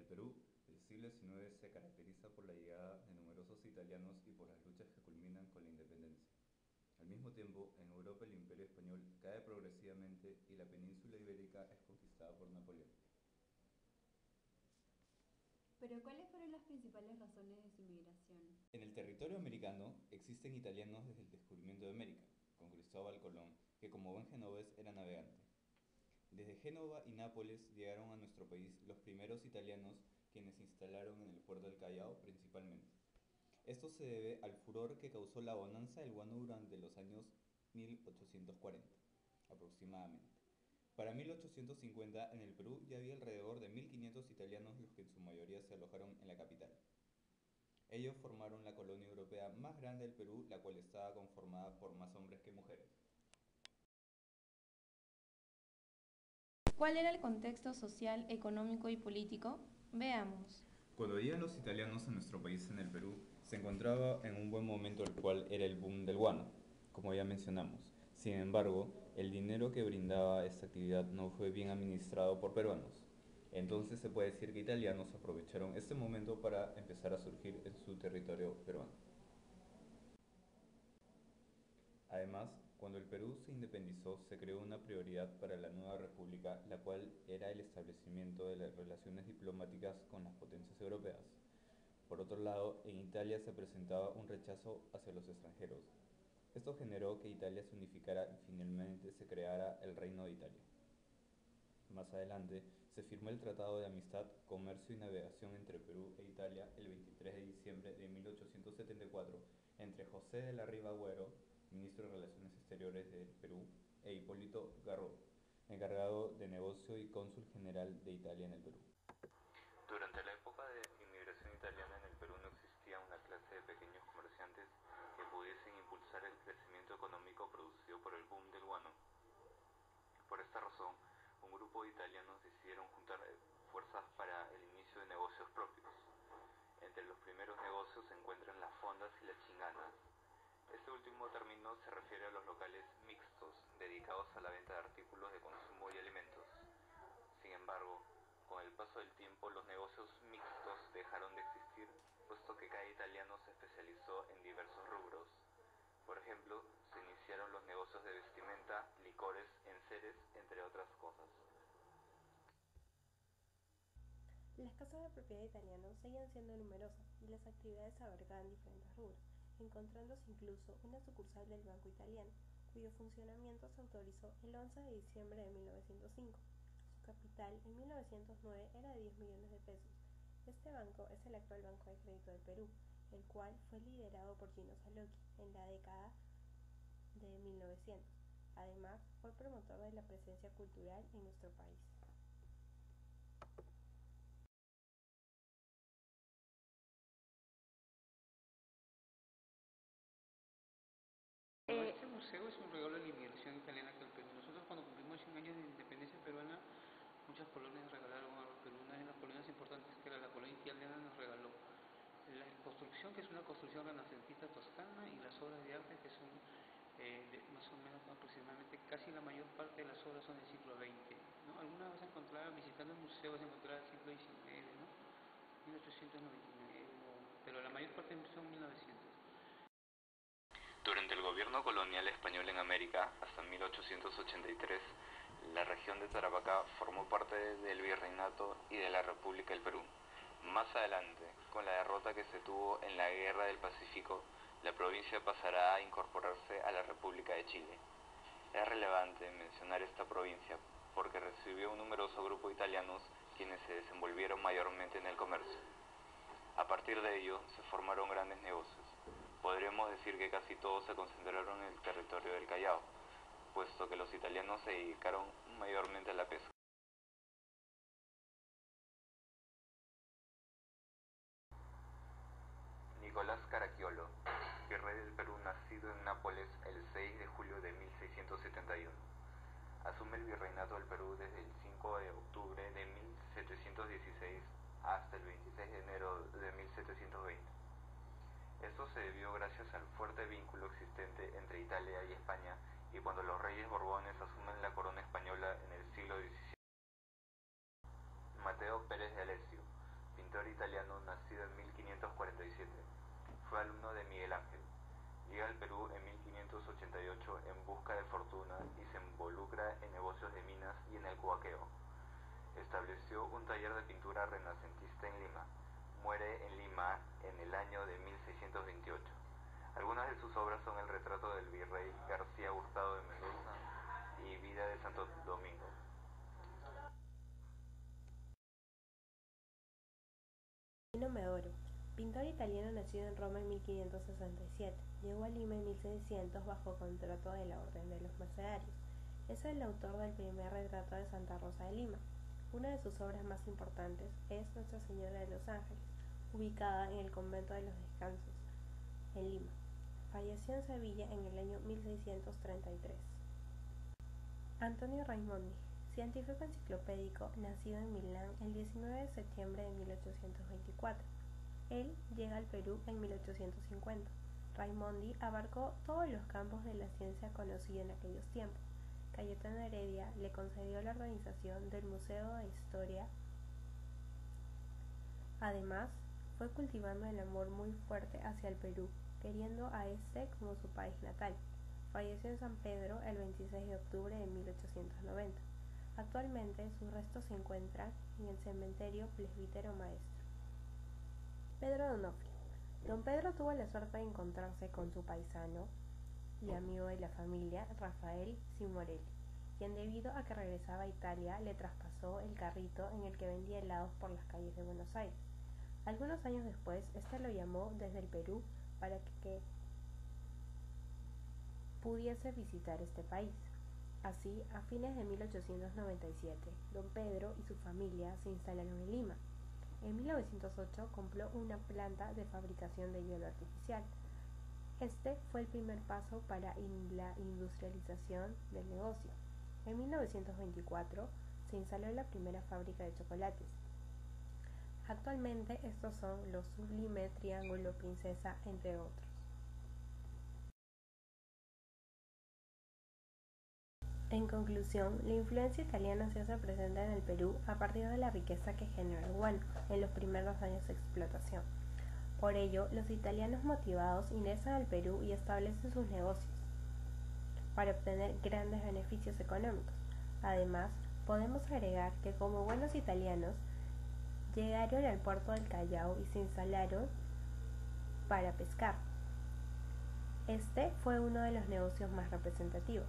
Perú, el siglo XIX se caracteriza por la llegada de numerosos italianos y por las luchas que culminan con la independencia. Al mismo tiempo, en Europa el Imperio español cae progresivamente y la península ibérica es conquistada por Napoleón. Pero ¿cuáles fueron las principales razones de su migración? En el territorio americano existen italianos desde el descubrimiento de América, con Cristóbal Colón, que como buen genovés era navegante. Desde Génova y Nápoles llegaron a nuestro país los primeros italianos quienes se instalaron en el puerto del Callao principalmente. Esto se debe al furor que causó la bonanza del guano durante los años 1840, aproximadamente. Para 1850 en el Perú ya había alrededor de 1500 italianos los que en su mayoría se alojaron en la capital. Ellos formaron la colonia europea más grande del Perú, la cual estaba conformada por más hombres que mujeres. ¿Cuál era el contexto social, económico y político? Veamos. Cuando llegan los italianos a nuestro país en el Perú, se encontraba en un buen momento el cual era el boom del guano, como ya mencionamos. Sin embargo, el dinero que brindaba esta actividad no fue bien administrado por peruanos. Entonces se puede decir que italianos aprovecharon este momento para empezar a surgir en su territorio peruano. Además, cuando el Perú se independizó, se creó una prioridad para la nueva república, la cual era el establecimiento de las relaciones diplomáticas con las potencias europeas. Por otro lado, en Italia se presentaba un rechazo hacia los extranjeros. Esto generó que Italia se unificara y finalmente se creara el Reino de Italia. Más adelante, se firmó el Tratado de Amistad, Comercio y Navegación entre Perú e Italia el 23 de diciembre de 1874 entre José de la Riva Agüero, ministro de Relaciones Exteriores del Perú, e Hipólito Garro, encargado de negocio y cónsul general de Italia en el Perú. Durante la época de inmigración italiana en el Perú no existía una clase de pequeños comerciantes que pudiesen impulsar el crecimiento económico producido por el boom del guano. Por esta razón, un grupo de italianos decidieron juntar fuerzas para el inicio de negocios propios. Entre los primeros negocios se encuentran las fondas y las chinganas. Este último término se refiere a los locales mixtos dedicados a la venta de artículos de consumo y alimentos. Sin embargo, con el paso del tiempo los negocios mixtos dejaron de existir, puesto que cada italiano se especializó en diversos rubros. Por ejemplo, se iniciaron los negocios de vestimenta, licores, enseres, entre otras cosas. Las casas de propiedad italianos seguían siendo numerosas y las actividades abarcaban diferentes rubros, encontrándose incluso una sucursal del Banco Italiano, cuyo funcionamiento se autorizó el 11 de diciembre de 1905. Su capital en 1909 era de 10 millones de pesos. Este banco es el actual Banco de Crédito del Perú, el cual fue liderado por Gino Salocchi en la década de 1900. Además, fue promotor de la presencia cultural en nuestro país. Este museo es un regalo de la inmigración italiana aquí al Perú. Nosotros cuando cumplimos 100 años de independencia peruana, muchas colonias regalaron algo al Perú. Una de las colonias importantes que era la colonia italiana nos regaló la construcción, que es una construcción renacentista toscana, y las obras de arte que son más o menos aproximadamente casi la mayor parte de las obras son del siglo XX, ¿no? Algunas vas a encontrar, visitando el museo vas a encontrar el siglo XIX, ¿no? 1899, pero la mayor parte son 1900. Durante el gobierno colonial español en América, hasta 1883, la región de Tarapacá formó parte del Virreinato y de la República del Perú. Más adelante, con la derrota que se tuvo en la Guerra del Pacífico, la provincia pasará a incorporarse a la República de Chile. Es relevante mencionar esta provincia porque recibió un numeroso grupo de italianos quienes se desenvolvieron mayormente en el comercio. A partir de ello, se formaron grandes negocios. Podríamos decir que casi todos se concentraron en el territorio del Callao, puesto que los italianos se dedicaron mayormente a la pesca. Nicolás Caracciolo, virrey del Perú nacido en Nápoles el 6 de julio de 1671. Asume el virreinato del Perú desde el 5 de octubre de 1716 hasta el 26 de enero de 1720. Esto se debió gracias al fuerte vínculo existente entre Italia y España y cuando los reyes borbones asumen la corona española en el siglo XVII. Mateo Pérez de Alessio, italiano nacido en 1547. Fue alumno de Miguel Ángel. Llega al Perú en 1588 en busca de fortuna y se involucra en negocios de minas y en el cubaqueo. Estableció un taller de pintura renacentista en Lima. Muere en Lima en el año de 1628. Algunas de sus obras son el retrato del virrey García Hurtado de Mendoza y Vida de Santo Domingo. Medoro, pintor italiano nacido en Roma en 1567, llegó a Lima en 1600 bajo contrato de la Orden de los Mercedarios. Es el autor del primer retrato de Santa Rosa de Lima. Una de sus obras más importantes es Nuestra Señora de los Ángeles, ubicada en el Convento de los Descansos, en Lima. Falleció en Sevilla en el año 1633. Antonio Raimondi, científico enciclopédico, nacido en Milán el 19 de septiembre de 1824. Él llega al Perú en 1850. Raimondi abarcó todos los campos de la ciencia conocida en aquellos tiempos. Cayetano Heredia le concedió la organización del Museo de Historia. Además, fue cultivando el amor muy fuerte hacia el Perú, queriendo a este como su país natal. Falleció en San Pedro el 26 de octubre de 1890. Actualmente sus restos se encuentran en el cementerio Presbítero Maestro. Pedro Donofrio. Don Pedro tuvo la suerte de encontrarse con su paisano y amigo de la familia, Rafael Signorelli, quien debido a que regresaba a Italia le traspasó el carrito en el que vendía helados por las calles de Buenos Aires. Algunos años después, este lo llamó desde el Perú para que pudiese visitar este país. Así, a fines de 1897, don Pedro y su familia se instalaron en Lima. En 1908 compró una planta de fabricación de hielo artificial. Este fue el primer paso para la industrialización del negocio. En 1924 se instaló la primera fábrica de chocolates. Actualmente estos son los Sublime, Triángulo, Princesa, entre otros. En conclusión, la influencia italiana se hace presente en el Perú a partir de la riqueza que generó el guano en los primeros años de explotación. Por ello, los italianos motivados ingresan al Perú y establecen sus negocios para obtener grandes beneficios económicos. Además, podemos agregar que como buenos italianos, llegaron al puerto del Callao y se instalaron para pescar. Este fue uno de los negocios más representativos.